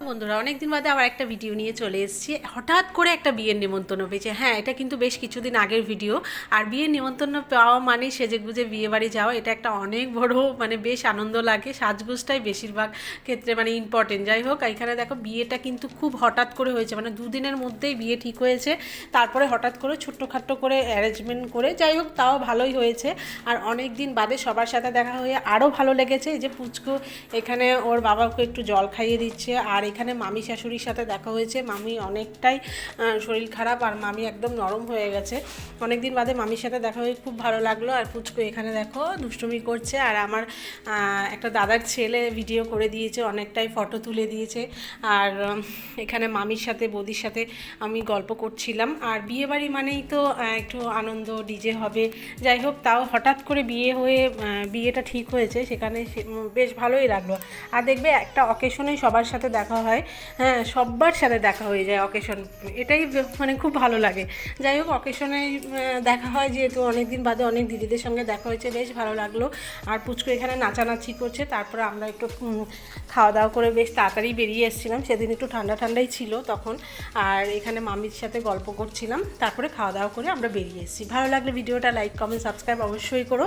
বন্ধুরা, অনেকদিন বাদে আবার একটা ভিডিও নিয়ে চলে এসেছি। হঠাৎ করে একটা বিয়ের নিমন্ত্রণ পেয়েছে। হ্যাঁ, এটা কিন্তু বেশ কিছুদিন আগের ভিডিও। আর বিয়ের নিমন্ত্রণ পাওয়া মানে সেজেগুজে বিয়ে বাড়ি যাওয়া, এটা একটা অনেক বড় বেশ আনন্দ লাগে। সাজগোজটাই বেশিরভাগ ক্ষেত্রে ইম্পর্টেন্ট। যাই হোক, এখানে দেখো বিয়েটা কিন্তু খুব হঠাৎ করে হয়েছে, দুদিনের মধ্যেই বিয়ে ঠিক হয়েছে। তারপরে হঠাৎ করে ছোট্টখাট্ট করে অ্যারেঞ্জমেন্ট করে, যাই হোক তাও ভালোই হয়েছে। আর অনেক দিন বাদে সবার সাথে দেখা হয়ে আরও ভালো লেগেছে। এই যে পুচকু এখানে ওর বাবাকে একটু জল খাইয়ে দিচ্ছে। আর এখানে মামি শাশুড়ির সাথে দেখা হয়েছে। মামি অনেকটাই শরীর খারাপ, আর মামি একদম নরম হয়ে গেছে। অনেক দিন বাদে মামির সাথে দেখা হয়ে খুব ভালো লাগলো। আর পুচকু এখানে দেখো দুষ্টুমি করছে। আর আমার একটা দাদার ছেলে ভিডিও করে দিয়েছে, অনেকটাই ফটো তুলে দিয়েছে। আর এখানে মামির সাথে বৌদির সাথে আমি গল্প করছিলাম। আর বিয়ে বাড়ি মানেই তো একটু আনন্দ, ডিজে হবে। যাই হোক, তাও হঠাৎ করে বিয়ে হয়ে বিয়েটা ঠিক হয়েছে, সেখানে বেশ ভালোই লাগলো। আর দেখবে একটা অকেশনেই সবার সাথে দেখা হয়। হ্যাঁ, সবার সাথে দেখা হয়ে যায় অকেশন, এটাই খুব ভালো লাগে। যাই হোক, অকেশনে দেখা হয় যেহেতু, অনেক দিন বাদে অনেক দিদিদের সঙ্গে দেখা হয়েছে, বেশ ভালো লাগলো। আর পুচকু এখানে নাচানাচি করছে। তারপরে আমরা একটু খাওয়া দাওয়া করে বেশ তাড়াতাড়ি বেরিয়ে এসেছিলাম। সেদিন একটু ঠান্ডা ঠান্ডাই ছিল তখন। আর এখানে মামির সাথে গল্প করছিলাম। তারপরে খাওয়া দাওয়া করে আমরা বেরিয়ে এসেছি। ভালো লাগলে ভিডিওটা লাইক, কমেন্ট, সাবস্ক্রাইব অবশ্যই করো।